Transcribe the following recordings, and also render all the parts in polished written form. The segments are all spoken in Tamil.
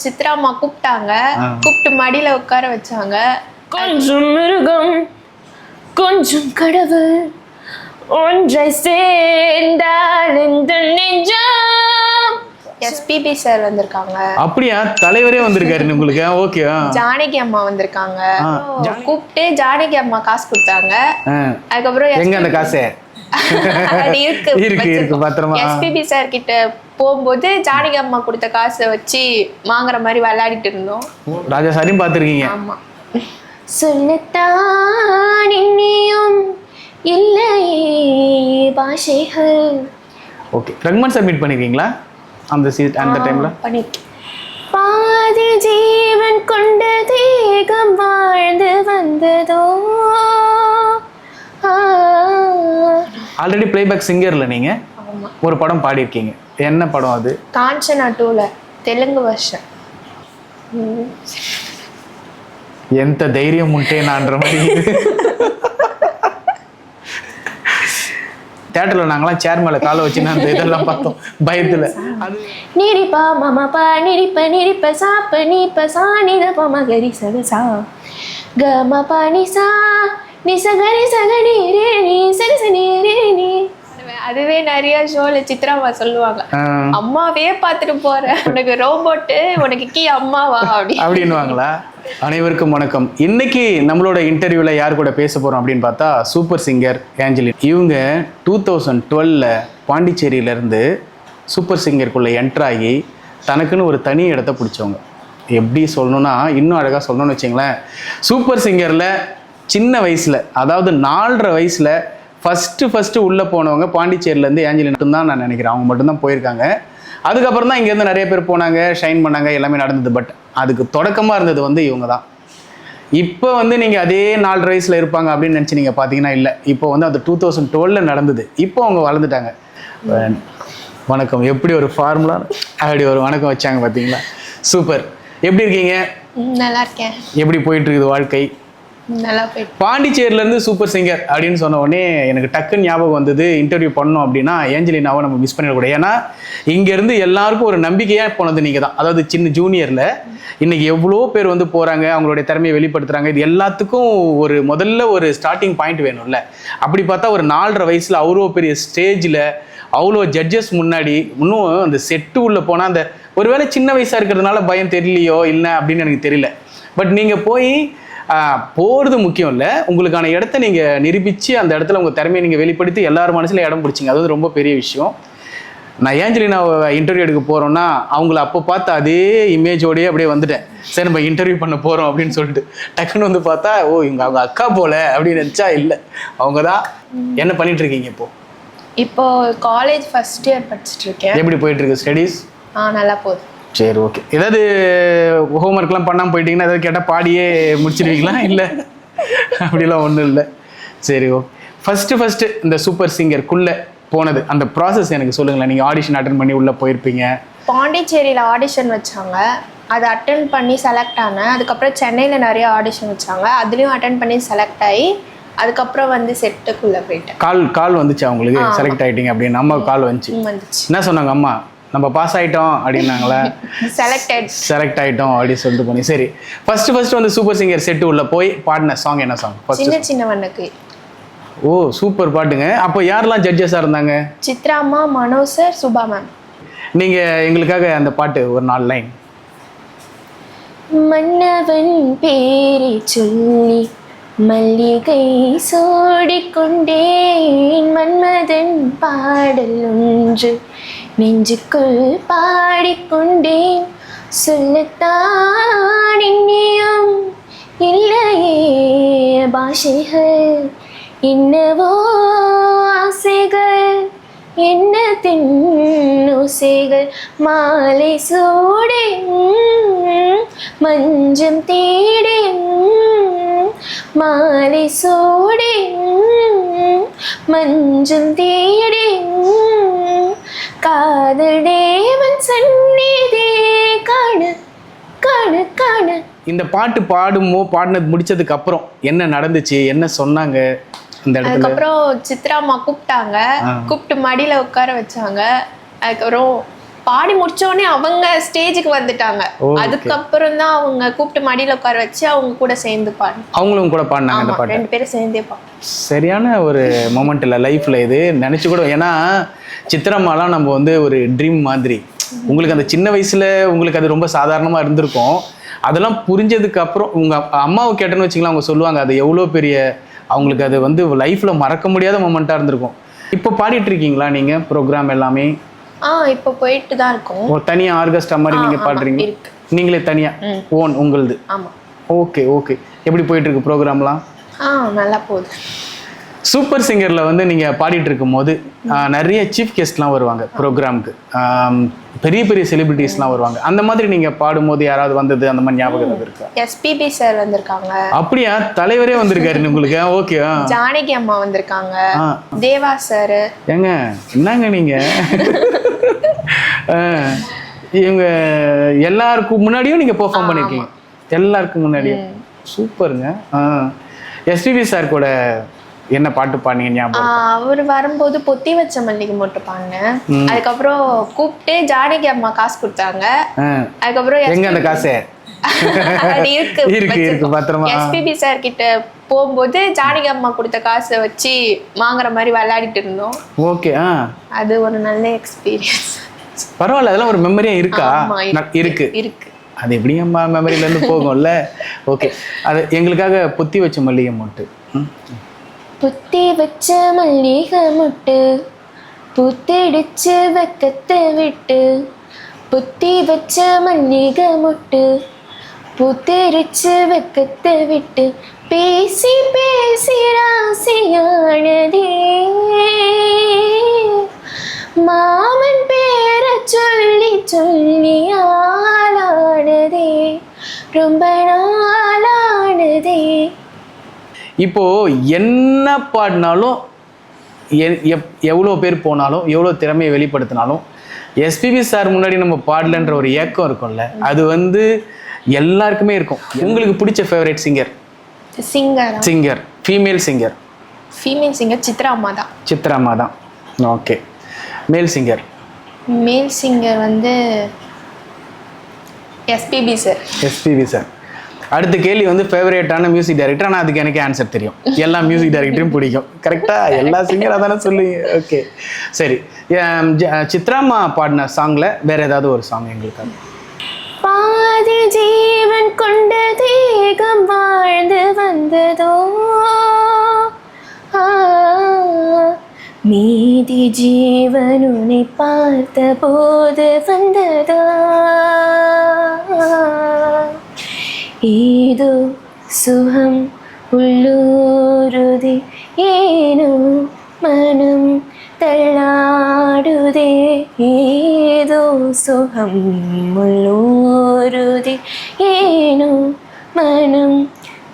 சித்ரா அம்மா கூப்பிட்டாங்க, கூப்பிட்டு மடியில உட்கார வச்சாங்க. கொஞ்சம் மிருகம் கொஞ்சம் கடவுள் ஒன்றை சேர்ந்தால் இந்த நெஞ்சம். எஸ்பிபி சார் வந்திருக்காங்க. அப்படியா? தலைவரே வந்திருக்காரு உங்களுக்கு? ஓகே. ஜானகி அம்மா வந்திருக்காங்க. கூப்பிட்டு ஜானகி அம்மா காசு கொடுத்தாங்க. அதுக்கப்புறம் எங்க அந்த காசு இருக்கு பத்திரமா. எஸ்பிபி சார் கிட்ட போகும்போது ஜானகி அம்மா கொடுத்த காசை வச்சு வாங்குற மாதிரி விளையாடிட்டு இருந்தோம். ராஜா சாரியும் பார்த்துருக்கீங்க. ஆமா. சொல்லத்தான் இன்னியும் இல்லையே பாஷைகள். ஓகே. ரகுமான் சார் மீட் பண்ணிருக்கீங்களா அந்த அந்த டைம்ல? பண்ணிருக்கேன். பாதி ஜீவன் கொண்ட தேகம் வாழ்ந்து வந்ததோ. ஆல்ரெடி பிளேபேக் சிங்கர்ல நீங்க ஒரு படம் பாடியிருக்கீங்க. என்ன படம் அது? காஞ்சனா 2ல தெலுங்கு வருஷன். ఎంత ధైర్యం ఉంటే నాன்ற மாதிரி. தியேட்டர்ல நாங்களாம் சேர் மேல காலை வச்சு அந்த இதெல்லாம் பார்த்தோம் பயத்துல. நிரிப்பா மமபா நிரிப்ப நிரிப்ப சாப்ப நீப்ப சாணித பமகரி சகசா கமபா நிசா நிசகரி சகனி ரே நீ சரி சனி ரே நீ. அதுவே நிறைய ஷோல சித்ராமா சொல்லுவாங்க, அம்மாவே பார்த்துட்டு போற, உனக்கு ரோபோட்டு உனக்கு கீ அம்மாவா அப்படின்னுவாங்களா? அனைவருக்கும் வணக்கம். இன்னைக்கு நம்மளோட இன்டர்வியூல யார் கூட பேச போறோம் அப்படின்னு பார்த்தா சூப்பர் சிங்கர் ஏஞ்சலின். இவங்க 2012 பாண்டிச்சேரியில இருந்து சூப்பர் சிங்கருக்குள்ள என்டர் ஆகி தனக்குன்னு ஒரு தனி இடத்த பிடிச்சவங்க. எப்படி சொல்லணும்னா இன்னும் அழகா சொல்லணும்னு வச்சுங்களேன், சூப்பர் சிங்கர்ல சின்ன வயசுல, அதாவது 4.5 வயசுல ஃபஸ்ட்டு உள்ளே போனவங்க பாண்டிச்சேரியிலேருந்து ஏஞ்சலின் மட்டும்தான் நான் நினைக்கிறேன். அவங்க மட்டும்தான் போயிருக்காங்க. அதுக்கப்புறம் தான் இங்கேருந்து நிறைய பேர் போனாங்க, ஷைன் பண்ணாங்க, எல்லாமே நடந்தது. பட் அதுக்கு தொடக்கமாக இருந்தது இவங்க தான். இப்போ நீங்கள் அதே 4.5 வயசில் இருப்பாங்க அப்படின்னு நினச்சி நீங்கள் பார்த்தீங்கன்னா இல்லை. இப்போ அது 2012 நடந்தது. இப்போ அவங்க வளர்ந்துட்டாங்க. வணக்கம். எப்படி ஒரு ஃபார்முலா அப்படி ஒரு வணக்கம் வச்சாங்க பார்த்தீங்களா? சூப்பர். எப்படி இருக்கீங்க? நல்லா இருக்கேன். எப்படி போயிட்டு இருக்குது வாழ்க்கை? பாண்டிச்சேரியிலேருந்து சூப்பர் சிங்கர் அப்படின்னு சொன்ன உடனே எனக்கு டக்குன்னு ஞாபகம் வந்தது, இன்டர்வியூ பண்ணோம் அப்படின்னா ஏஞ்சலினாவை நம்ம மிஸ் பண்ணிடக்கூடாது. ஏன்னா இங்கேருந்து எல்லாருக்கும் ஒரு நம்பிக்கையாக போனது நீங்கள் தான். அதாவது சின்ன ஜூனியரில் இன்னைக்கு எவ்வளோ பேர் போகிறாங்க, அவங்களுடைய திறமையை வெளிப்படுத்துகிறாங்க. இது எல்லாத்துக்கும் முதல்ல ஒரு ஸ்டார்டிங் பாயிண்ட் வேணும்ல. அப்படி பார்த்தா ஒரு 4.5 வயசில் அவ்வளோ பெரிய ஸ்டேஜில் அவ்வளோ ஜட்ஜஸ் முன்னாடி இன்னும் அந்த செட்டு உள்ளே போனால் அந்த ஒருவேளை சின்ன வயசாக இருக்கிறதுனால பயம் தெரியலையோ இல்லை அப்படின்னு எனக்கு தெரியல. பட் நீங்கள் போய் போகிறது முக்கியம் இல்லை, உங்களுக்கான இடத்த நீங்கள் நிரூபித்து அந்த இடத்துல உங்கள் திறமையை நீங்கள் வெளிப்படுத்தி எல்லாரும் மனசில் இடம் பிடிச்சிங்க. அது ரொம்ப பெரிய விஷயம். நான் ஏஞ்சலினாவை இன்டர்வியூ எடுக்க போகிறோன்னா அவங்கள அப்போ பார்த்து அதே இமேஜோடையே அப்படியே வந்துட்டேன். சரி நம்ம இன்டர்வியூ பண்ண போகிறோம் அப்படின்னு சொல்லிட்டு டக்குன்னு பார்த்தா இவங்க அவங்க அக்கா போல அப்படின்னு நினச்சா இல்லை, அவங்க தான். என்ன பண்ணிட்டு இருக்கீங்க இப்போ காலேஜ் ஃபர்ஸ்ட் இயர் படிச்சுட்டு இருக்கேன். எப்படி போயிட்டு இருக்கு ஸ்டடீஸ்? நல்லா போகுது. சரி, ஓகே. ஏதாவது ஹோம்ஒர்க்லாம் பண்ணாமல் போயிட்டீங்கன்னா ஏதாவது கேட்டால் பாடியே முடிச்சிடுவீங்களா? இல்லை அப்படிலாம் ஒன்றும் இல்லை. சரி, ஓகே. ஃபஸ்ட்டு இந்த சூப்பர் சிங்கருக்குள்ளே போனது அந்த ப்ராசஸ் எனக்கு சொல்லுங்களேன். நீங்கள் ஆடிஷன் அட்டன் பண்ணி உள்ளே போயிருப்பீங்க. பாண்டிச்சேரியில் ஆடிஷன் வச்சாங்க, அதை அட்டன் பண்ணி செலக்ட் ஆனேன். அதுக்கப்புறம் சென்னையில் நிறைய ஆடிஷன் வச்சாங்க, அதுலேயும் அட்டன் பண்ணி செலக்ட் ஆகி அதுக்கப்புறம் செட்டுக்குள்ளே போயிட்டேன். கால் வந்துச்சு அவங்களுக்கு செலக்ட் ஆகிட்டீங்க அப்படின்னு? அம்மாவுக்கு கால் வந்துச்சு. என்ன சொன்னாங்க அம்மா? நம்ம பாஸ் ஆகிட்டோம் அப்படின்னாங்களா? செலக்ட் ஆகிட்டோம் அப்படின்னு சொல்லிட்டு போனீங்க. சரி, ஃபர்ஸ்ட் சூப்பர் சிங்கர் செட்டு உள்ள போய் பாடின சாங் என்ன சாங்? சின்ன சின்ன வண்ணக்கு. ஓ, சூப்பர் பாட்டுங்க. அப்போ யாரெல்லாம் ஜட்ஜஸாக இருந்தாங்க? சித்ரா அம்மா, மனோஜ் சார், சுபா மேம். நீங்கள் எங்களுக்காக அந்த பாட்டு ஒரு 4 லைன். மன்னவன் பேரை சொல்லி மல்லிகை சூடிக்கொண்டேன், மன்மதன் பாடல் ஒன்று நெஞ்சுக்குள் பாடிக்கொண்டேன், சொல்லத்தான் இன்னியும் இல்லையே பாஷைகள், என்னவோ ஆசைகள் எண்ணத்தின் ஓசைகள், மாலை சூடேன் மஞ்சம் தேடேன், மாலை சூடேன் மஞ்சம் தேடேன், காதல் தேவன் சந்நிதி காண காண காண. இந்த பாட்டு பாடினது முடிச்சதுக்கு அப்புறம் என்ன நடந்துச்சு, என்ன சொன்னாங்க இந்த இடத்துல? அதுக்கப்புறம் சித்ரா அம்மா கூப்பிட்டாங்க, கூப்பிட்டு மடியில உட்கார வச்சாங்க. அதுக்கப்புறம் பாடி முடிச்ச உடனே அவங்க ஸ்டேஜுக்கு வந்துட்டாங்க. அதுக்கப்புறம் தான் அவங்க கூப்பிட்டு மடியில உட்கார வச்சு அவங்க கூட சேர்ந்து பாடு. அவங்களும் கூட பாடினாங்க அந்த பாட்டு. 2 பேரும் சேர்ந்தே பாடு. சரியான ஒரு மொமெண்ட் இல்லை லைஃப்ல இது, நினைச்சு கூட. ஏன்னா சித்திரம்மாலாம் நம்ம வந்து ஒரு ட்ரீம் மாதிரி. உங்களுக்கு அந்த சின்ன வயசுல உங்களுக்கு அது ரொம்ப சாதாரணமா இருந்திருக்கும். அதெல்லாம் புரிஞ்சதுக்கு அப்புறம் உங்க அம்மாவை கேட்டேன்னு வச்சுக்கலாம், அவங்க சொல்லுவாங்க அது எவ்வளோ பெரிய அவங்களுக்கு அது வந்து லைஃப்ல மறக்க முடியாத மொமெண்ட்டாக இருந்திருக்கும். இப்போ பாடிட்டு இருக்கீங்களா நீங்க ப்ரோக்ராம் எல்லாமே? இப்போ போயிட்டு தான் இருக்கோம். ஒரு தனியா ஆர்கெஸ்ட்ரா மாதிரி நீங்க பாடுறீங்க? நீங்களே தனியா ஓன் உங்களுது? ஆமா. Okay okay. எப்படி போயிட்டு இருக்கு ப்ரோக்ராம்லாம்? நல்லா போகுது. சூப்பர் சிங்கர்ல வந்து நீங்க பாடிட்டு இருக்கும் போது நிறைய சீஃப் கெஸ்ட்லாம் வருவாங்க ப்ரோக்ராமுக்கு, பெரிய பெரிய செலிபிரிட்டிஸ்லாம் வருவாங்க. அந்த மாதிரி நீங்க பாடும்போது யாராவது வந்தது அந்த மாதிரி ஞாபகம் இருக்கா? எஸ்பிபி சார் வந்திருக்காங்க. அப்படியா? தலைவரே வந்திருக்காரு உங்களுக்கு? ஓகே. ஜானகி அம்மா வந்திருக்காங்க. தேவா சார். ஏங்க என்னங்க நீங்க இவங்க எல்லாருக்கும் முன்னாடியும் நீங்க பெர்ஃபார்ம் பண்ணிருக்கீங்க? எல்லாருக்கும் முன்னாடியும். சூப்பருங்க. எஸ்பிபி சார் கூட என்ன பாட்டு பாடுனீங்க ஞாபகம்? அவர் வரும்போது பொத்தி வச்ச மல்லிகை மட்டும் பாடினேன். அதுக்கப்புறம் கூப்பிட்டு ஜானகி அம்மா காசு கொடுத்தாங்க. அதுக்கப்புறம் எங்க அந்த காசு இருக்கு பத்திரமா? எஸ்பிபி சார் கிட்ட போகும்போது ஜானகி அம்மா கொடுத்த காசை வச்சு வாங்குற மாதிரி விளையாடிட்டு இருந்தோம். ஓகே. அது ஒரு நல்ல எக்ஸ்பீரியன்ஸ். பரவாயில்ல, அதெல்லாம் ஒரு மெமரியா இருக்கா? இருக்கு இருக்கு. அது எப்படி அம்மா மெமரியில இருந்து போகும்ல. ஓகே, அது எங்களுக்காக பொத்தி வச்ச மல்லிகை மொட்டு. புத்தி வச்ச மல்லிகை மொட்டு புத்திடுச்சு வெக்கத்தை விட்டு, புத்தி வச்ச மல்லிகை மொட்டு புத்திடுச்சு வெக்கத்தை விட்டு, பேசி பேசி ராசியானதே மாமன் பேர சொல்லி சொல்லி ஆளானதே ரொம்ப நாளானதே. இப்போ என்ன பாடினாலும் எவ்வளோ பேர் போனாலும் எவ்வளோ திறமையை வெளிப்படுத்தினாலும் எஸ்பிபி சார் முன்னாடி நம்ம பாடலன்ற ஒரு ஏக்கம் இருக்கும்ல, அது வந்து எல்லாருக்குமே இருக்கும். உங்களுக்கு பிடிச்ச favourite singer? Singer female singer? Female singer Chitra அம்மா தான். சித்ரா அம்மா தான். ஓகே. மேல் சிங்கர்? மேல் சிங்கர் வந்து எஸ்பிபி சார். SPB sir. அடுத்த கேள்வி வந்து ஃபேவரேட்டான மியூசிக் டைரக்டர். ஆனால் அதுக்கு எனக்கு ஆன்சர் தெரியும். எல்லா மியூசிக் டைரக்டரையும் பிடிக்கும். கரெக்டாக எல்லா சிங்கராக தானே சொல்லுவீங்க. ஓகே சரி. சித்ராமா பாடின சாங்கில் வேற ஏதாவது ஒரு சாங் எங்களுக்காக? பாதி ஜீவன் கொண்ட தேகம் வாழ்ந்து வந்ததோ, மீதி ஜீவன் உன்னை பார்த்த போது வந்ததா, ஏதோ சுகம் உள்ளூருதே ஏனோ மனம் தள்ளாடுதே, ஏதோ சுகம் உள்ளூருதே ஏனோ மனம்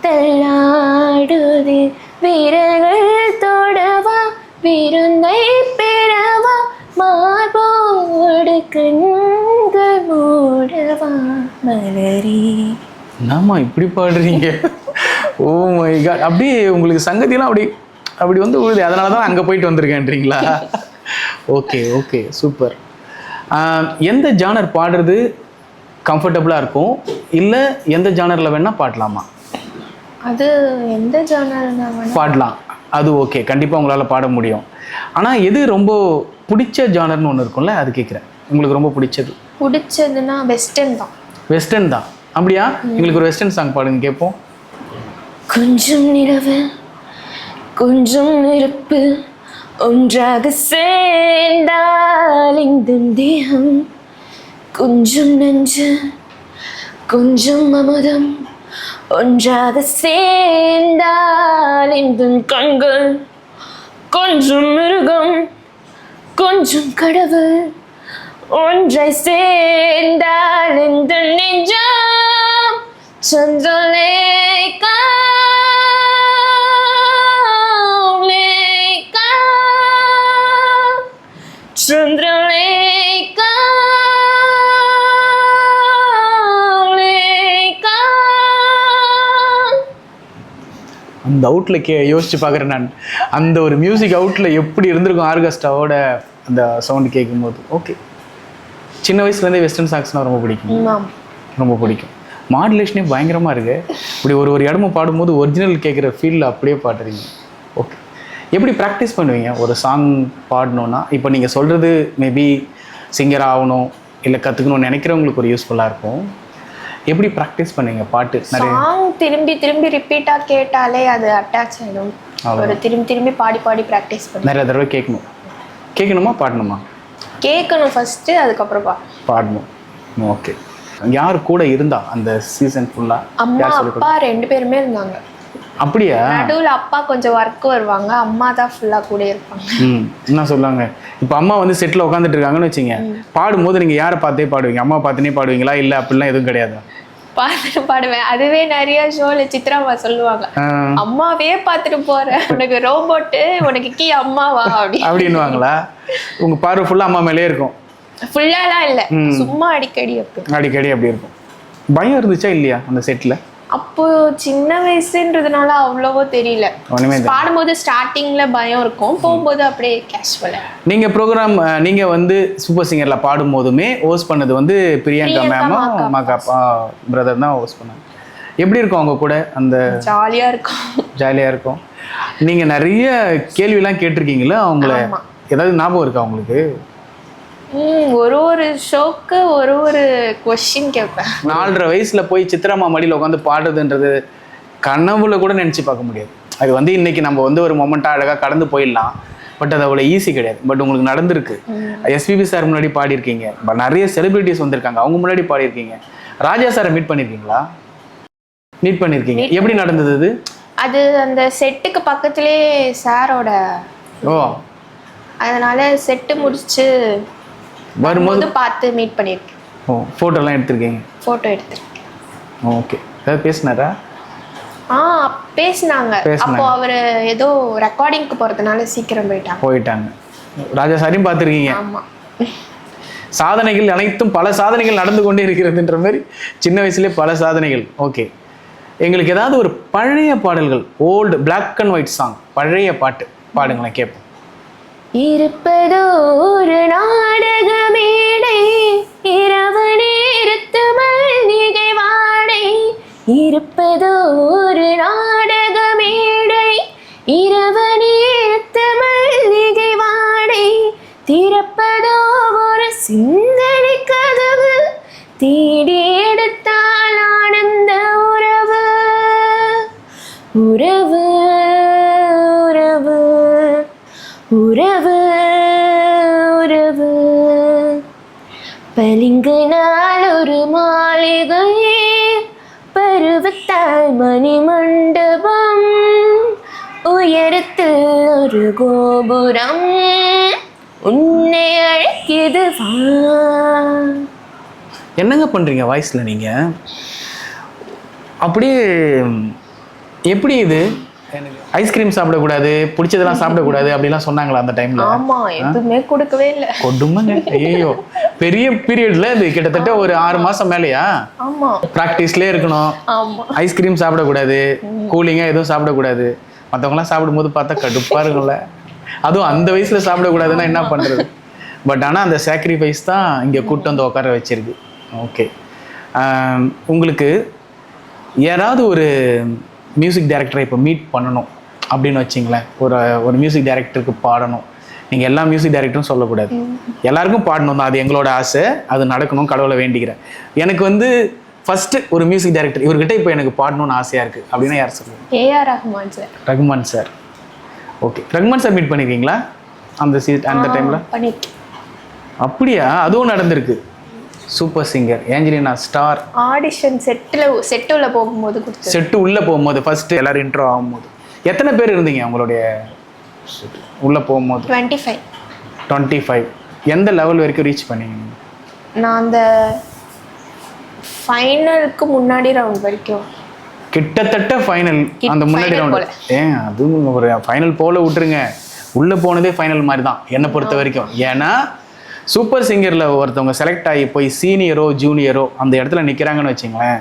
தள்ளாடுதே, வீரர்கள் தொடவா விருந்தை பெறவா மார்போடு கண்கள் மூடவா மலரே. என்னம்மா இப்படி பாடுறீங்க? Oh my God. அப்படியே உங்களுக்கு சங்கதியெல்லாம் அப்படி வந்து உழுது. அதனால தான் அங்கே போயிட்டு வந்திருக்கேன்றீங்களா? Okay okay super. எந்த ஜானர் பாடுறது கம்ஃபர்டபுளாக இருக்கும், இல்லை எந்த ஜானரில் வேணால் பாடலாமா? அது எந்த ஜானர் பாடலாம், அது ஓகே, கண்டிப்பாக உங்களால் பாட முடியும். ஆனால் எது ரொம்ப பிடிச்ச ஜானர்னு ஒன்று இருக்கும்ல, அது கேட்குறேன். உங்களுக்கு ரொம்ப பிடிச்சதுன்னா வெஸ்டர்ன் தான். வெஸ்டர்ன் தான்? அப்படியா? எங்களுக்கு ஒரு வெஸ்டர்ன் சாங் பாடுங்க கேட்போம். கொஞ்சம் நிலவு கொஞ்சம் நெருப்பு ஒன்றாக சேர்ந்தால் இந்த தேகம், கொஞ்சம் நஞ்சு கொஞ்சம் அமுதம் ஒன்றாக சேர்ந்தால் இந்த கண்கள், கொஞ்சம் மிருகம் கொஞ்சம் கடவுள் ஒன்றை சேர்ந்தால் இந்த நெஞ்சம் சந்திரலேகா சந்திரலேகா அந்த அவுட்டில் யோசிச்சு பார்க்குறேன் நான். அந்த ஒரு மியூசிக் அவுட்டில் எப்படி இருந்திருக்கும் ஆர்கெஸ்ட்ராவோட அந்த சவுண்டு கேட்கும்போது. ஓகே சின்ன வயசுலேருந்தே வெஸ்டர்ன் சாங்ஸ்னால் ரொம்ப பிடிக்கும். ஆமாம். ரொம்ப பிடிக்கும். மாடுலேஷனே பயங்கரமாக இருக்குது. இப்படி ஒரு இடமும் பாடும்போது ஒரிஜினல் கேட்குற ஃபீலில் அப்படியே பாடுறீங்க. ஓகே, எப்படி ப்ராக்டிஸ் பண்ணுவீங்க ஒரு சாங் பாடணுன்னா? இப்போ நீங்கள் சொல்கிறது மேபி சிங்கர் ஆகணும் இல்லை கற்றுக்கணும்னு நினைக்கிறவங்களுக்கு ஒரு யூஸ்ஃபுல்லாக இருக்கும். எப்படி ப்ராக்டிஸ் பண்ணுவீங்க பாட்டு? நிறைய சாங் திரும்பி திரும்பி ரிப்பீட்டாக கேட்டாலே அது அட்டாச் ஆகிடும். ஒரு திரும்பி திரும்பி பாடி பாடி ப்ராக்டிஸ் பண்ணி நிறைய தடவை கேட்கணுமா பாடணுமா? கேட்கணும் ஃபஸ்ட்டு, அதுக்கப்புறம் பாடணும். ஓகே, யார் கூட இருந்தா அந்த சீசன் ஃபுல்லாக? அம்மா அப்பா 2 பேருமே இருந்தாங்க. அப்படியா? நடுவில் அப்பா கொஞ்சம் ஒர்க் வருவாங்க, அம்மா தான் ஃபுல்லாக கூட இருப்பாங்க. என்ன சொல்லுவாங்க? இப்போ அம்மா வந்து செட்டில் உட்காந்துட்டு இருக்காங்கன்னு வச்சுங்க, பாடும்போது நீங்கள் யாரை பார்த்தே பாடுவீங்க? அம்மா பார்த்துனே பாடுவீங்களா இல்லை அப்படிலாம் எதுவும் கிடையாது? பார்த்துட்டு பாடுவேன். அதுவே நிறைய ஷோல சித்ராமா சொல்லுவாங்க, அம்மாவே பார்த்துட்டு போறேன், உனக்கு ரோபோட்டு, உனக்கு கீ அம்மாவா அப்படின்னுவாங்களா? உங்க பார்வை ஃபுல்லாக அம்மா மேலே இருக்கும்? ஃபுல்லாலாம் இல்லை, சும்மா அடிக்கடி அப்படி இருக்கும். பயம் இருந்துச்சா இல்லையா அந்த செட்டில்? அப்போ சின்ன வயசுன்றதுனால அவ்வளவோ தெரியல. பாடும்போது ஸ்டார்டிங்ல பயம் இருக்கும், போகும்போது அப்படியே கேஷுவலா. நீங்க ப்ரோக்ராம் நீங்க வந்து சூப்பர் சிங்கர்ல பாடும்போதுமே ஹோஸ்ட் பண்ணது வந்து பிரியங்கா மேமும் மாகாப்பா பிரதர் தான் ஹோஸ்ட் பண்ணாங்க. எப்படி இருக்கும் அவங்க கூட? அந்த ஜாலியா இருக்கும். நீங்க நிறைய கேள்விலாம் கேட்டிருக்கீங்களா அவங்கள? ஏதாவது ஞாபகம் இருக்கா உங்களுக்கு? ஒரு ஷோக்கு ஒரு கொஸ்டின் கேட்பேன். 4.5 வயசுல போய் சித்ராமா மடியில் உட்காந்து பாடுறதுன்றது கனவுல கூட நினச்சி பார்க்க முடியாது. அது வந்து இன்னைக்கு நம்ம வந்து ஒரு மொமெண்ட்டாக அழகாக கடந்து போயிடலாம். பட் அது அவ்வளோ ஈஸி கிடையாது. பட் உங்களுக்கு நடந்திருக்கு. எஸ்பிபி சார் முன்னாடி பாடியிருக்கீங்க, நிறைய செலிபிரிட்டிஸ் வந்திருக்காங்க, அவங்க முன்னாடி பாடியிருக்கீங்க. ராஜா சாரை மீட் பண்ணியிருக்கீங்களா? மீட் பண்ணியிருக்கீங்க. எப்படி நடந்தது அது? அது அந்த செட்டுக்கு பக்கத்துலேயே சாரோட. அதனால செட்டு முடிச்சு வரும்போது பார்த்து மீட் பண்ணியிருக்கேன். ஃபோட்டோலாம் எடுத்திருக்கீங்க? ஃபோட்டோ எடுத்திருக்கேன். ஓகே, ஏதாவது பேசினாரா? பேசினாங்க. அப்போ அவர் ஏதோ ரெக்கார்டிங்க்கு போகிறதுனால சீக்கிரம் போயிட்டாங்க. ராஜா சாரையும் பார்த்துருக்கீங்க? ஆமாம். சாதனைகள் அனைத்தும் பல சாதனைகள் நடந்து கொண்டே இருக்கிறதுன்ற மாதிரி சின்ன வயசுலேயே பல சாதனைகள். ஓகே, எங்களுக்கு ஏதாவது ஒரு பழைய பாடல்கள், old black and white song, பழைய பாட்டு பாடுங்களேன், கேட்போம். இருப்பதோ ஒரு நாடக மேடை, இரவு நேரத்து மல்லிகை வாடை. இருப்பதோ ஒரு நாடக மேடை, இரவு நேரத்து மல்லிகை வாடை. திறப்பதோ ஒரு சிந்தனை கதவு, தேடி எடுத்தால் ஆனந்த உறவு. உறவு உறவு உறவு பளிங்கு நாள் ஒரு மாளிகையே, பருவத்தால் மணி மண்டபம், உயரத்தில் ஒரு கோபுரம், உன்னை அழைக்கிது வா. என்னங்க பண்றீங்க வாய்ஸ்ல நீங்க? அப்படியே எப்படி இது? ஐஸ்கிரீம் சாப்பிடக்கூடாது, பிடிச்சதெல்லாம் சாப்பிடக்கூடாது அப்படிலாம் சொன்னாங்களா அந்த டைம்ல? ஆமா, எதுவுமே கொடுக்கவே இல்லை. கொடுமைங்க. ஐயோ, பெரிய பீரியட்ல இது கிட்டத்தட்ட ஒரு 6 மாசம் மேலையா? ஆமா, ப்ராக்டிஸ்லேயே இருக்கணும். ஆமா, ஐஸ்கிரீம் சாப்பிடக்கூடாது, கூலிங்கா எதுவும் சாப்பிடக்கூடாது. மற்றவங்களாம் சாப்பிடும்போது பார்த்தா கடுப்பா இருக்கும்ல. அதுவும் அந்த வயசுல சாப்பிடக்கூடாதுன்னா என்ன பண்றது? பட் ஆனால் அந்த சாக்ரிஃபைஸ் தான் இங்கே கூட்டு வந்து உட்கார வச்சிருக்கு. ஓகே, உங்களுக்கு யாராவது ஒரு மியூசிக் டைரக்டரை இப்போ மீட் பண்ணணும் அப்படின்னு வச்சிங்களேன், ஒரு மியூசிக் டைரக்டருக்கு பாடணும். நீங்கள் எல்லா மியூசிக் டைரக்டரும் சொல்லக்கூடாது, எல்லாருக்கும் பாடணும் தான், அது எங்களோட ஆசை, அது நடக்கணும், கடவுளை வேண்டிக்கிறேன். எனக்கு வந்து ஃபஸ்ட்டு ஒரு மியூசிக் டைரக்டர் இவர்கிட்ட இப்போ எனக்கு பாடணும்னு ஆசையாக இருக்குது அப்படின்னா யார் சொல்லுங்கள்? AR Rahman sir. Rahman sir. Okay, Rahman sir meet பண்ணியிருக்கீங்களா அந்த டைமில்? பண்ணியிருக்கேன். அப்படியா? அதுவும் நடந்திருக்கு. Super singer Angelina star audition set உள்ள போகும்போது செட்டு உள்ளே போகும்போது ஃபர்ஸ்ட் எல்லாரும் இன்ட்ரோ ஆகும்போது எத்தனை பேர் இருந்தீங்க உங்களுடைய உள்ளே போகும்போது? 25. எந்த லெவல் வரைக்கும் ரீச் பண்ணீங்க? நான் அந்த ஃபைனலுக்கு முன்னாடி ரவுண்ட் வரைக்கும். கிட்டத்தட்ட ஃபைனல், அந்த முன்னாடி ரவுண்ட். அதுவும் ஒரு ஃபைனல் போல விட்டுருங்க, உள்ளே போனதே ஃபைனல் மாதிரி தான் என்னை பொறுத்த வரைக்கும். ஏன்னா சூப்பர் சிங்கரில் ஒருத்தவங்க செலக்ட் ஆகி போய் சீனியரோ ஜூனியரோ அந்த இடத்துல நிற்கிறாங்கன்னு வச்சுங்களேன்,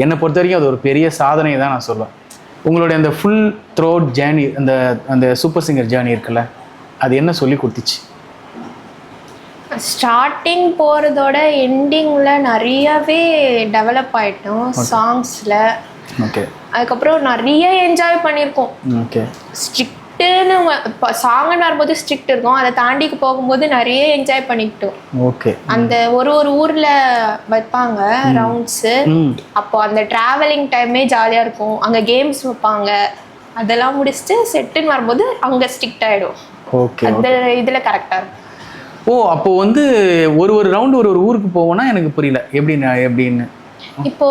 என்னை பொறுத்த வரைக்கும் அது ஒரு பெரிய சாதனை தான் நான் சொல்லுவேன். உங்களுடைய அந்த ஃபுல் த்ரோட் ஜேர்னி, அந்த சூப்பர் சிங்கர் ஜேர்னி இருக்குல்ல, அது என்ன சொல்லி கொடுத்துச்சு? ஸ்டார்டிங் போகிறதோட எண்டிங்கில் நிறையவே டெவலப் ஆகிட்டோம் சாங்ஸில். ஓகே. அதுக்கப்புறம் நிறைய என்ஜாய் பண்ணியிருக்கோம். ஓகே. ஸ்ட்ரிக்ட்டுன்னு இப்போ சாங்குன்னு வரும்போது ஸ்ட்ரிக்ட் இருக்கும், அதை தாண்டிக்கு போகும்போது நிறைய என்ஜாய் பண்ணிக்கிட்டோம். ஓகே. அந்த ஒரு ஊரில் வைப்பாங்க ரவுண்ட்ஸு, அப்போ அந்த ட்ராவலிங் டைமே ஜாலியாக இருக்கும். அங்கே கேம்ஸ் வைப்பாங்க, அதெல்லாம் முடிச்சுட்டு செட்டுன்னு வரும்போது அங்கே ஸ்ட்ரிக்ட் ஆகிடும். ஓகே. அந்த இதில் கரெக்டாக இருக்கும். ஓ, அப்போ வந்து ஒரு ரவுண்டு ஒரு ஊருக்கு போவோம்னா எனக்கு புரியல எப்படின்னு. இப்போ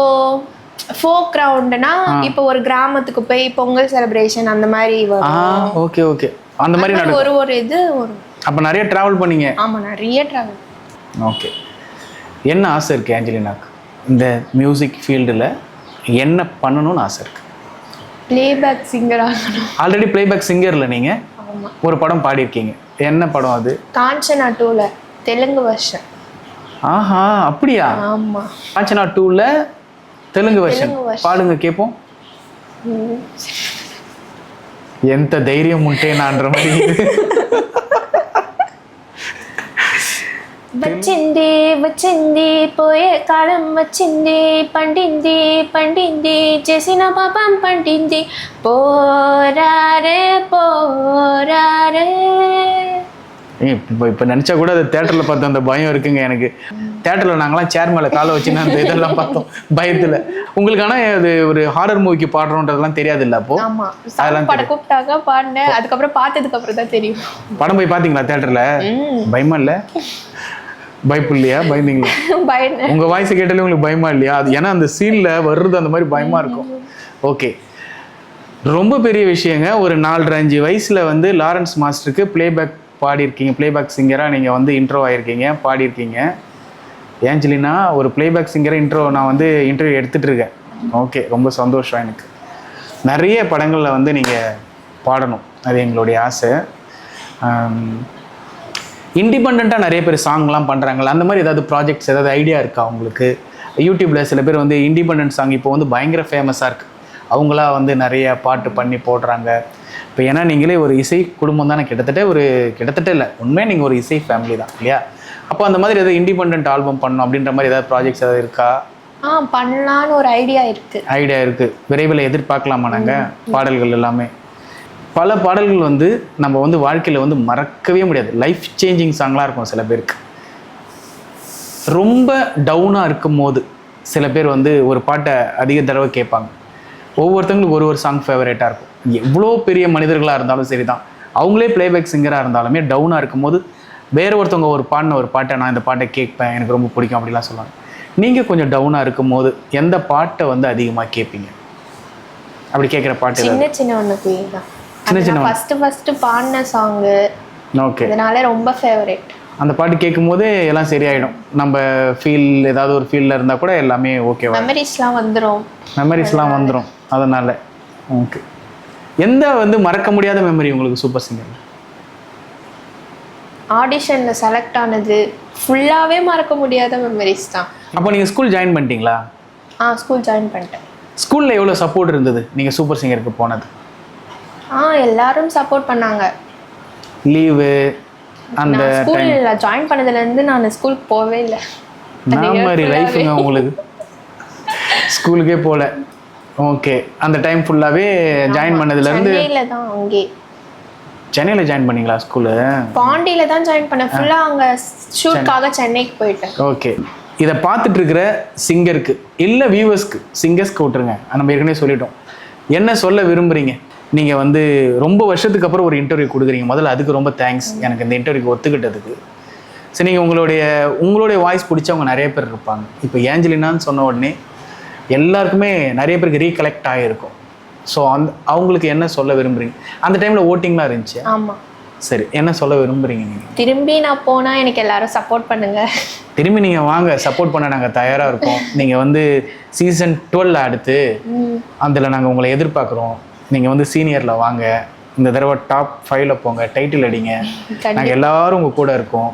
ஃபோக் ரவுண்டுனா இப்போ ஒரு கிராமத்துக்கு போய் பொங்கல் செலிப்ரேஷன் அந்த மாதிரி வரும். Okay okay. அந்த மாதிரி நடக்கும். ஒரு இது வரும். அப்போ நிறைய ட்ராவல் பண்ணீங்க? ஆமாம், நிறைய ட்ராவல். ஓகே. என்ன ஆசை இருக்குது ஏஞ்சலினாக்கு இந்த மியூசிக் ஃபீல்டில்? என்ன பண்ணணும்னு ஆசை இருக்குது? பிளேபேக் சிங்கர் ஆகணும். ஆல்ரெடி பிளேபேக் சிங்கரில் நீங்கள் ஆமாம் ஒரு படம் பாடியிருக்கீங்க. என்ன படம் அது? காஞ்சனா 2ல தெலுங்கு வருஷன். ஆஹா, அப்படியா? ஆமாம், காஞ்சனா 2ல தெலுங்கு வருஷன் பாடுங்க கேட்போம். ఎంత ధైర్యం ఉంటే నాன்ற மாதிரி. వచ్చింది వచ్చింది పోయే కాలం వచ్చింది, పండింది పండింది చేసిన పాపం పండింది, పోరారే పోరారే. இப்போ நினச்சா கூட அது தேட்டரில் பார்த்த அந்த பயம் இருக்குங்க எனக்கு. தேட்டரில் நாங்களாம் சேர் மேலே காலை வச்சுன்னா அந்த இதெல்லாம் பார்த்தோம் பயத்தில். உங்களுக்கு ஆனால் அது ஒரு ஹாரர் மூவிக்கு பாடுறோன்றதெல்லாம் தெரியாது இல்லை அப்போ? ஆமாம், அதெல்லாம் படம் கூப்பிட்டாங்க பாடினேன். அதுக்கப்புறம் பார்த்ததுக்கு அப்புறம் தான் தெரியும். படம் போய் பார்த்தீங்களா தேட்டரில்? பயமா இல்லை? பயப்பு இல்லையா? பயந்தீங்களா? பயந்தேன். உங்கள் வாய்ஸ் கேட்டாலே உங்களுக்கு பயமா இல்லையா? அது ஏன்னா அந்த சீனில் வர்றது அந்த மாதிரி பயமாக இருக்கும். ஓகே, ரொம்ப பெரிய விஷயங்க. ஒரு 4-5 வயசில் வந்து லாரன்ஸ் மாஸ்டருக்கு பிளேபேக் பாடியிருக்கீங்க. பிளேபேக் சிங்கராக நீங்கள் வந்து இன்ட்ரோ ஆகிருக்கீங்க, பாடியிருக்கீங்க. ஏஞ்சலினா ஒரு பிளேபேக் சிங்கரை நான் வந்து இன்டர்வியூ எடுத்துகிட்டு இருக்கேன். ஓகே, ரொம்ப சந்தோஷம் எனக்கு. நிறைய படங்களில் வந்து நீங்கள் பாடணும், அது எங்களுடைய ஆசை. இண்டிபெண்ட்டாக நிறைய பேர் சாங்லாம் பண்ணுறாங்களா? அந்த மாதிரி ஏதாவது ப்ராஜெக்ட்ஸ் ஏதாவது ஐடியா இருக்கா உங்களுக்கு? யூடியூப்பில் சில பேர் வந்து இண்டிபெண்ட் சாங் இப்போ வந்து பயங்கர ஃபேமஸாக இருக்குது. அவங்களா வந்து நிறைய பாட்டு பண்ணி போடுறாங்க. இப்போ ஏன்னா நீங்களே ஒரு இசை குடும்பம் தானே, கிட்டத்தட்ட இல்லை, உண்மையாக நீங்கள் ஒரு இசை ஃபேமிலி தான் இல்லையா? அப்போ அந்த மாதிரி ஏதாவது இண்டிபெண்ட் ஆல்பம் பண்ணணும் அப்படின்ற மாதிரி ஏதாவது ப்ராஜெக்ட்ஸ் ஏதாவது இருக்கா? பண்ணலான்னு ஒரு ஐடியா இருக்குது. விரைவில் எதிர்பார்க்கலாமா நாங்கள்? பாடல்கள் எல்லாமே பல பாடல்கள் வந்து நம்ம வந்து வாழ்க்கையில் வந்து மறக்கவே முடியாது. லைஃப் சேஞ்சிங் சாங்லாம் இருக்கும் சில பேருக்கு. ரொம்ப டவுனாக இருக்கும் போது சில பேர் வந்து ஒரு பாட்டை அதிக தடவை கேட்பாங்க. ஒவ்வொருத்தவங்களுக்கு ஒரு சாங் ஃபேவரேட்டாக இருக்கும். எவ்வளோ பெரிய மனிதர்களாக இருந்தாலும் சரி தான், அவங்களே பிளேபேக் சிங்கராக இருந்தாலுமே டவுனாக இருக்கும்போது வேறு ஒருத்தவங்க ஒரு பாட்டை நான் இந்த பாட்டை கேட்பேன், எனக்கு ரொம்ப பிடிக்கும் அப்படிலாம் சொல்லுவாங்க. நீங்கள் கொஞ்சம் டவுனாக இருக்கும்போது எந்த பாட்டை வந்து அதிகமாக கேட்பீங்க? அப்படி கேட்குற பாட்டு சின்ன ஒன்று தான். ஃபர்ஸ்ட் பாடின சாங்கு. ஓகே, அதனால ரொம்ப ஃபேவரேட். அந்த பாட்டு கேட்கும்போது எல்லாம் சரியாயிடும். நம்ம ஏதாவது ஒரு ஃபீல்டில் இருந்தால் கூட எல்லாமே ஓகேவா, மெமரிஸ்லாம் வந்துடும். அதனால் ஓகே. எந்த வந்து மறக்க முடியாத மெமரி உங்களுக்கு சூப்பர் சிங்கர்? ஆடிஷனில் செலக்ட் ஆனது ஃபுல்லாகவே மறக்க முடியாத மெமரிஸ் தான். அப்போ நீங்கள் ஸ்கூல் ஜாயின் பண்ணிட்டீங்களா? ஸ்கூல் ஜாயின் பண்ணிட்டேன். ஸ்கூலில் எவ்வளோ சப்போர்ட் இருந்தது நீங்கள் சூப்பர் சிங்கருக்கு போனது? எல்லாரும் சப்போர்ட் பண்ணாங்க. லீவு அந்த ஸ்கூலில் ஜாயின் பண்ணதுலேருந்து நான் ஸ்கூலுக்கு போகவே இல்லை. நான் மாதிரி லைஃபுங்க உங்களுக்கு. ஸ்கூலுக்கே போகல. ஓகே, அந்த டைம் ஃபுல்லாகவே ஜாயின் பண்ணதுலேருந்து சென்னையில் ஜாயின் பண்ணீங்களா ஸ்கூலு? பாண்டியில் தான் ஜாயின் பண்ணேன். ஃபுல்லாக அங்கே ஷூட்காக சென்னைக்கு போயிட்டேன். ஓகே, இதை பார்த்துட்டு இருக்கிற சிங்கருக்கு இல்லை வியூவர்ஸ்க்கு, சிங்கர்ஸ்க்கு விட்டுருங்க, நம்ம ஏற்கனவே சொல்லிட்டோம். என்ன சொல்ல விரும்புகிறீங்க? நீங்கள் வந்து ரொம்ப வருஷத்துக்கு அப்புறம் ஒரு இன்டர்வியூ கொடுக்குறீங்க. முதல்ல அதுக்கு ரொம்ப தேங்க்ஸ், எனக்கு இந்த இன்டர்வியூக்கு ஒத்துக்கிட்டதுக்கு. சரி, நீங்கள் உங்களுடைய வாய்ஸ் பிடிச்சவங்க நிறைய பேர் இருப்பாங்க. இப்போ ஏஞ்சலினான்னு சொன்ன உடனே எல்லாருக்குமே நிறைய பேருக்கு ரீகலெக்ட் ஆகிருக்கும். ஸோ அவங்களுக்கு என்ன சொல்ல விரும்புகிறீங்க? அந்த டைமில் ஓட்டிங்லாம் இருந்துச்சு. ஆமாம். சரி, என்ன சொல்ல விரும்புகிறீங்க நீங்கள்? திரும்பி நான் போனால் எனக்கு எல்லாரும் சப்போர்ட் பண்ணுங்கள். திரும்பி நீங்கள் வாங்க, சப்போர்ட் பண்ண நாங்கள் தயாராக இருக்கோம். நீங்கள் வந்து சீசன் 12 அடுத்து அதில் நாங்கள் உங்களை எதிர்பார்க்குறோம். நீங்கள் வந்து சீனியரில் வாங்க, இந்த தடவை டாப் 5ல் போங்க, டைட்டில் அடிங்க, நாங்கள் எல்லோரும் உங்கள் கூட இருக்கோம்.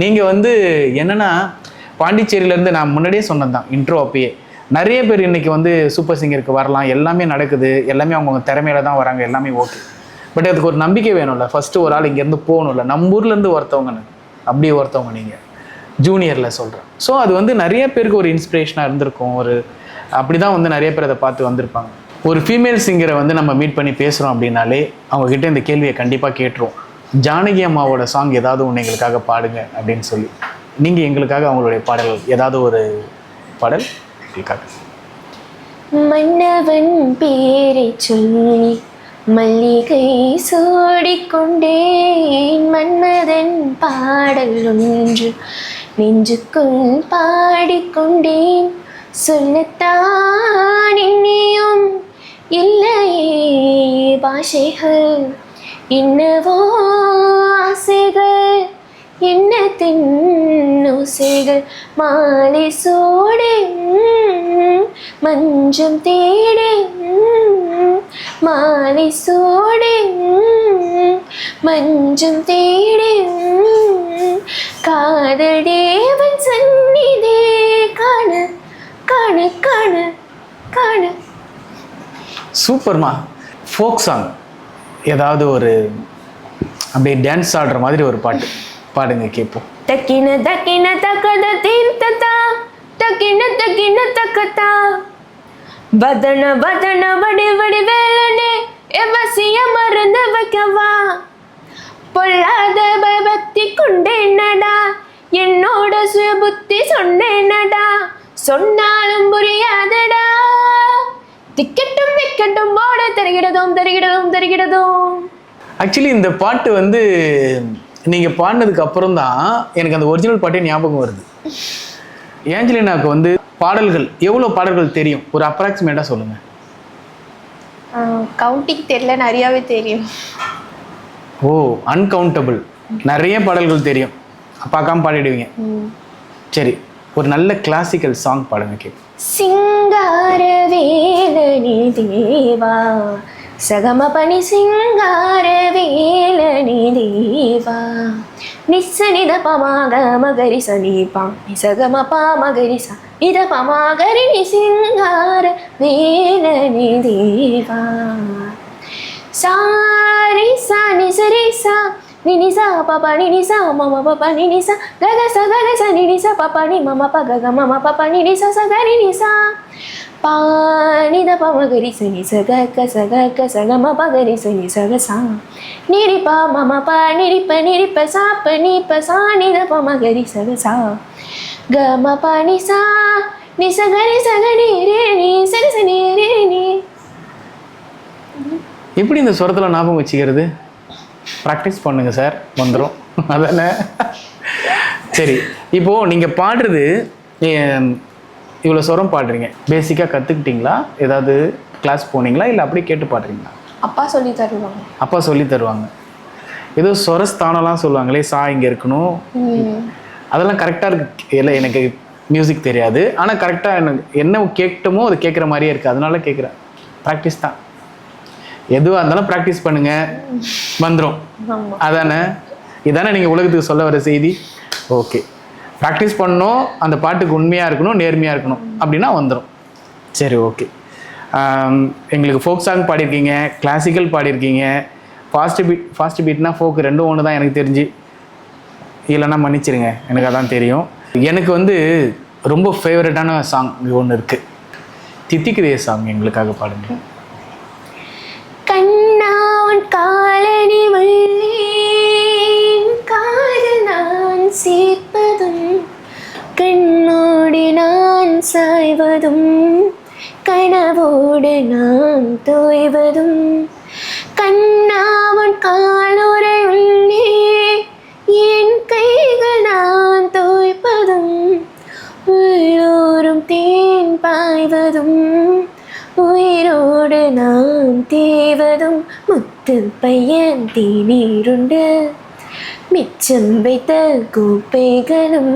நீங்கள் வந்து என்னென்னா பாண்டிச்சேரியிலேருந்து நான் முன்னாடியே சொன்னது தான் இன்ட்ரோ அப்பயே, நிறைய பேர் இன்றைக்கி வந்து சூப்பர் சிங்கருக்கு வரலாம், எல்லாமே நடக்குது, எல்லாமே அவங்கவுங்க திறமையில தான் வராங்க, எல்லாமே ஓகே. பட் அதுக்கு ஒரு நம்பிக்கை வேணும்ல. ஃபஸ்ட்டு ஒரு ஆள் இங்கேருந்து போகணும்ல, நம்ம ஊர்லேருந்து ஒருத்தவங்கன்னு அப்படி ஒருத்தவங்க நீங்கள் ஜூனியரில் சொல்கிறேன். ஸோ அது வந்து நிறைய பேருக்கு ஒரு இன்ஸ்பிரேஷனாக இருந்திருக்கும். ஒரு அப்படி தான் வந்து நிறைய பேர் அதை பார்த்து வந்திருப்பாங்க. ஒரு ஃபீமேல் சிங்கரை வந்து நம்ம மீட் பண்ணி பேசுகிறோம் அப்படின்னாலே அவங்கக்கிட்ட இந்த கேள்வியை கண்டிப்பாக கேட்டுருவோம். ஜானகி அம்மாவோட சாங் ஏதாவது ஒன்று எங்களுக்காக பாடுங்க அப்படின்னு சொல்லி. நீங்கள் எங்களுக்காக அவங்களுடைய பாடல்கள் ஏதாவது ஒரு பாடல் எங்களுக்காக. மன்னவன் பேரை சொல்லி மல்லிகை சூடிக்கொண்டேன், மன்மதன் பாடல் ஒன்று நெஞ்சுக்குள் பாடிக்கொண்டேன், சொல்லத்தான் இன்னியும் இல்லையே பாஷைகள், என்னவோ ஆசைகள், எண்ணத்தின் ஓசைகள், மாலை சூடு மஞ்சம் தேடு, மாலை சூடு மஞ்சம் தேடு, காதல் தேவன் சந்நிதே காண காண காண காண. சூப்பர்மா. ஃபோக் சாங் ஏதாவது ஒரு அப்படியே டான்ஸ் ஆடுற மாதிரி ஒரு பாட்டு பாடுங்க கேட்போம். தக்கின தக்கின தக்கத தீர்த்ததா, தக்கின தக்கின தக்கதா, வதன வதன வடி வடி வேலனே எவசிய மறந்து வைக்கவா, பொல்லாத பயபக்தி கொண்டேனடா, என்னோட சுய புத்தி சொன்னேனடா, சொன்னாலும் புரியாதடா, திக்கட்டும் விக்கட்டும் போட தருகிறதும் தருகிறதும் தருகிறதும். ஆக்சுவலி இந்த பாட்டு வந்து நீங்கள் பாடினதுக்கு அப்புறம் தான் எனக்கு அந்த ஒரிஜினல் பாட்டே ஞாபகம் வருது. ஏஞ்சலினாவுக்கு வந்து பாடல்கள் எவ்வளோ பாடல்கள் தெரியும்? ஒரு அப்ராக்சிமேட்டாக சொல்லுங்கள். கவுண்டிங் தெரியல, நிறையாவே தெரியும். ஓ, அன்கவுண்டபிள். நிறைய பாடல்கள் தெரியும், பார்க்காம பாடிடுவீங்க. சரி, ஒரு நல்ல கிளாசிக்கல் சாங் பாடுங்க கேட்போம். சிங்கார வேலனி தேவா, சகம பனி சிங்கார வேலனி தேவா, நிசனித பமாக மகரி சனீபா, நிசகம பா மகரி ச இத பமாகரி நி சிங்கார வேலனி தேவா, சாரி சா நிசரி சா நினிசா பபா நினிசா மம பபா நினிசா கக ச நினிசா பபா நி மம ப கக மம பபா நினிசா ச கரி நிசா, பாணித பமகரி சனி சக க சகம பகரி சனி சக சா, நிரிபா மம ப நிரிப்ப நிரிப்ப சாப்ப நீப்ப சாணித பமகரி சக சா, கம பனி சா நிசகரி சகனி ரே நீ சரி சனி ரே நீ. எப்படி இந்த சுரத்தில் ஞாபகம் வச்சுக்கிறது? ப்ராக்டிஸ் பண்ணுங்க சார், வந்துடும். அதானே? சரி, இப்போது நீங்கள் பாடுறது இவ்வளோ சுரம் பாடுறீங்க, பேசிக்காக கற்றுக்கிட்டீங்களா? ஏதாவது கிளாஸ் போனீங்களா, இல்லை அப்படியே கேட்டு பாடுறீங்களா? அப்பா சொல்லி தருவாங்க. அப்பா சொல்லி தருவாங்க. ஏதோ ஸ்வரஸ்தானம்லாம் சொல்லுவாங்களே, சா இங்கே இருக்கணும், அதெல்லாம் கரெக்டாக இருக்கு. இல்லை, எனக்கு மியூசிக் தெரியாது, ஆனால் கரெக்டாக எனக்கு என்ன கேட்கட்டுமோ அது கேட்குற மாதிரியே இருக்குது. அதனால கேட்குறேன். ப்ராக்டிஸ் தான், எதுவாக இருந்தாலும் ப்ராக்டிஸ் பண்ணுங்க, வந்துடும். அதானே? இதானே நீங்கள் உலகத்துக்கு சொல்ல வர செய்தி? ஓகே, ப்ராக்டிஸ் பண்ணணும், அந்த பாட்டுக்கு உண்மையாக இருக்கணும், நேர்மையாக இருக்கணும், அப்படின்னா வந்துடும். சரி, ஓகே. எங்களுக்கு ஃபோக் சாங் பாடியிருக்கீங்க, கிளாசிக்கல் பாடியிருக்கீங்க, ஃபாஸ்ட் பீட்னா ஃபோக் ரெண்டும் ஒன்று தான் எனக்கு தெரிஞ்சு. இல்லைன்னா மன்னிச்சிருங்க, எனக்கு அதான் தெரியும். எனக்கு வந்து ரொம்ப ஃபேவரட்டான சாங் ஒன்று இருக்குது. தித்திக்குதே சாங் எங்களுக்காக பாடுங்க. கண்ணாவன் காலனி வள்ளேன், காதல் நான் சேர்ப்பதும், கண்ணோடு நான் சாய்வதும், கனவோடு நான் தோய்வதும், கண்ணாவன் காலுரை உள்ளே என் கைகள் நான் தோய்ப்பதும், உள்ளோரும் தேன் பாய்வதும், உயிரோடு நான் தேவதும், முத்து பையன் தேநீருண்டு மிச்சம் வைத்த கோப்பைகளும்,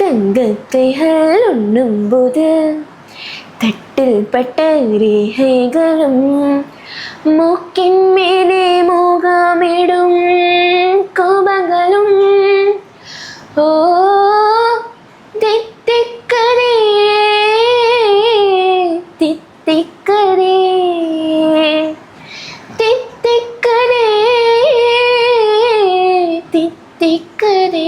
தங்கத்தைகள் உண்ணும் போது தட்டில் பட்ட ரேகைகளும், மூக்கின் மேலே மோகமிடும் கோபங்களும், ஓ தித்திக்கதே தித்திக்கதே தித்திக்கதே தித்திக்கதே.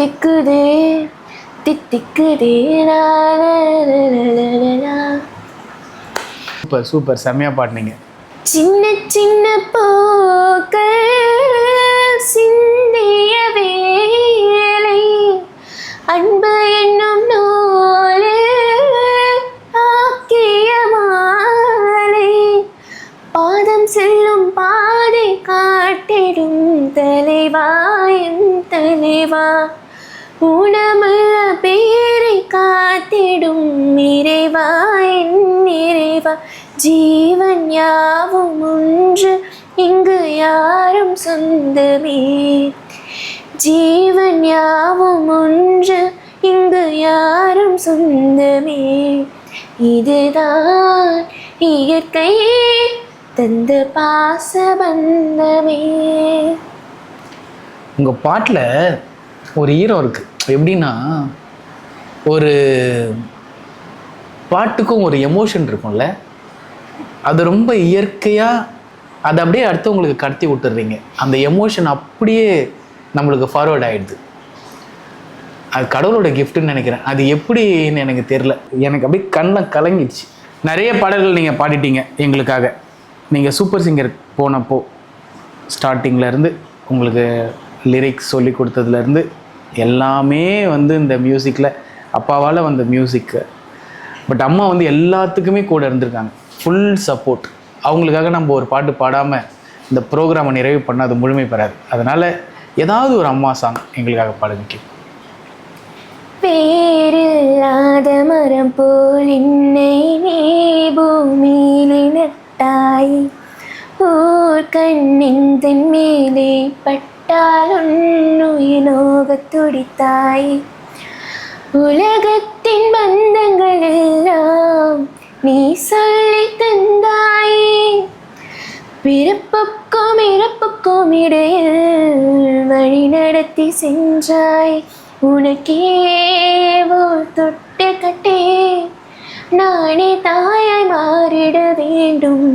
தித்திக்குதே தித்திக்குதே சூப்பர் சூப்பர், செம்மையாக பாடினீங்க. சின்ன சின்ன பூக்கள் சிந்திய வேலை அன்பு என்னும் நூலே ஆக்கிய மாலை பாதம் செல்லும் பாதை காட்டிடும் தலைவா என் தலைவா ஊனமுள்ள பேரை காத்திடும் இறைவா என் இறைவா ஜீவன் யாவும் ஒன்று இங்கு யாரும் சொந்தமே ஜீவன் யாவும் ஒன்று இங்கு யாரும் சொந்தமே இதுதான் இயற்கை தந்த பாசபந்தமே. உங்கள் பாட்டில் ஒரு ஈரம் இருக்குது. எப்படின்னா ஒரு பாட்டுக்கும் ஒரு எமோஷன் இருக்கும்ல, அது ரொம்ப இயற்கையாக அதை அப்படியே அடுத்தவங்களுக்கு கடத்தி விட்டுடுறீங்க. அந்த எமோஷன் அப்படியே நம்மளுக்கு ஃபார்வர்ட் ஆகிடுது. அது கடவுளோட கிஃப்ட்டுன்னு நினைக்கிறேன். அது எப்படின்னு எனக்கு தெரில, எனக்கு அப்படியே கண்ணில் கலங்கிடுச்சு. நிறைய பாடல்கள் நீங்கள் பாடிட்டீங்க எங்களுக்காக. நீங்கள் சூப்பர் சிங்கர் போனப்போ ஸ்டார்டிங்லேருந்து உங்களுக்கு லிரிக்ஸ் சொல்லி கொடுத்ததுலேருந்து எல்லாமே வந்து இந்த மியூசிக்கில் அப்பாவால் வந்த மியூசிக்கு. பட் அம்மா வந்து எல்லாத்துக்குமே கூட இருந்திருக்காங்க, ஃபுல் சப்போர்ட். அவங்களுக்காக நம்ம ஒரு பாட்டு பாடாமல் இந்த ப்ரோக்ராமை நிறைவு பண்ண அது முழுமை பெறாது. அதனால் ஏதாவது ஒரு அம்மா சாங் எங்களுக்காக பாடுங்க. பேரில்லாத மரம் போல் என்னை நீ பூமியிலே நட்டாய் ஊர் கண்ணின் தன் மேலே பட்டால் உன்னுயிர் நோகத் துடித்தாய் உலகத்தின் பந்தங்கள் எல்லாம் நீ சொல்லி தந்தாய் பிறப்புக்கும் இறப்புக்கும் இடையில் வழி நடத்தி சென்றாய் உனக்கே ஓர் தொட்டு கட்டே நானே தாயாய் மாறிட வேண்டும்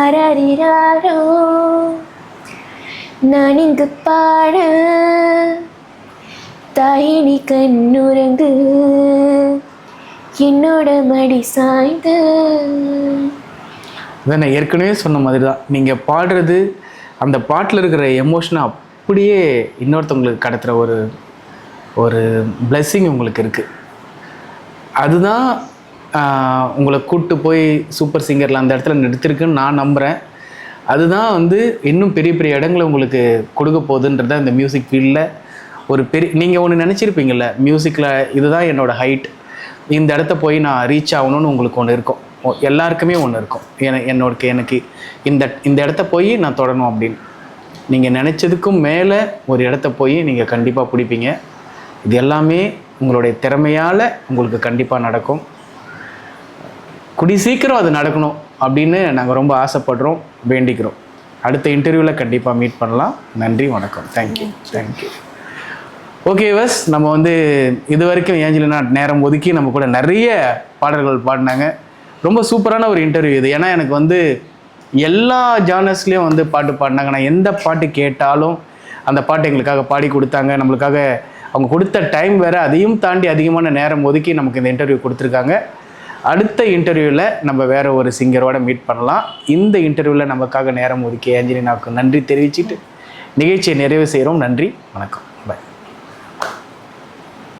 அரறிறாரோ நான் இங்கு பாட தாயினி கண்ணுறங்கு என்னோட மடி சாய்ந்த. அதான் நான் ஏற்கனவே சொன்ன மாதிரி தான், நீங்கள் பாடுறது அந்த பாட்டில் இருக்கிற எமோஷனை அப்படியே இன்னொருத்தவங்களுக்கு கடத்துகிற ஒரு பிளெஸ்ஸிங் உங்களுக்கு இருக்குது. அதுதான் உங்களை கூப்பிட்டு போய் சூப்பர் சிங்கரில் அந்த இடத்துல நிறுத்திருக்குன்னு நான் நம்புகிறேன். அதுதான் வந்து இன்னும் பெரிய பெரிய இடங்களை உங்களுக்கு கொடுக்க போகுதுன்றத இந்த மியூசிக் ஃபீல்டில் ஒரு பெரிய நீங்கள் ஒன்று நினச்சிருப்பீங்கள்ல, மியூசிக்கில் இதுதான் என்னோடய ஹைட், இந்த இடத்த போய் நான் ரீச் ஆகணும்னு உங்களுக்கு ஒன்று இருக்கும். எல்லாருக்குமே ஒன்று இருக்கும், எனக்கு இந்த இடத்த போய் நான் தொடரணும் அப்படின்னு. நீங்கள் நினச்சதுக்கும் மேலே ஒரு இடத்த போய் நீங்கள் கண்டிப்பாக பிடிப்பீங்க. இது எல்லாமே உங்களுடைய திறமையால் உங்களுக்கு கண்டிப்பாக நடக்கும். கூடி சீக்கிரம் அது நடக்கணும் அப்படின்னு நாங்கள் ரொம்ப ஆசைப்படுறோம், வேண்டிக்கிறோம். அடுத்த இன்டர்வியூவில் கண்டிப்பாக மீட் பண்ணலாம். நன்றி, வணக்கம். தேங்க்யூ. ஓகே வஸ், நம்ம வந்து இது வரைக்கும் ஏஞ்சலினா நேரம் ஒதுக்கி நம்ம கூட நிறைய பாடல்கள் பாடினாங்க. ரொம்ப சூப்பரான ஒரு இன்டர்வியூ இது. ஏன்னா எனக்கு வந்து எல்லா ஜானர்ஸ்லேயும் வந்து பாட்டு பாடினாங்க. நான் எந்த பாட்டு கேட்டாலும் அந்த பாட்டு எங்களுக்காக பாடி கொடுத்தாங்க. நம்மளுக்காக அவங்க கொடுத்த டைம் வேறு, அதையும் தாண்டி அதிகமான நேரம் ஒதுக்கி நமக்கு இந்த இன்டர்வியூ கொடுத்துருக்காங்க. அடுத்த இன்டர்வியூவில் நம்ம வேறு ஒரு சிங்கரோட மீட் பண்ணலாம். இந்த இன்டர்வியூவில் நமக்காக நேரம் ஒதுக்கி ஏஞ்சலினாவுக்கு நன்றி தெரிவிச்சுட்டு நிகழ்ச்சியை நிறைவு செய்கிறோம். நன்றி, வணக்கம்.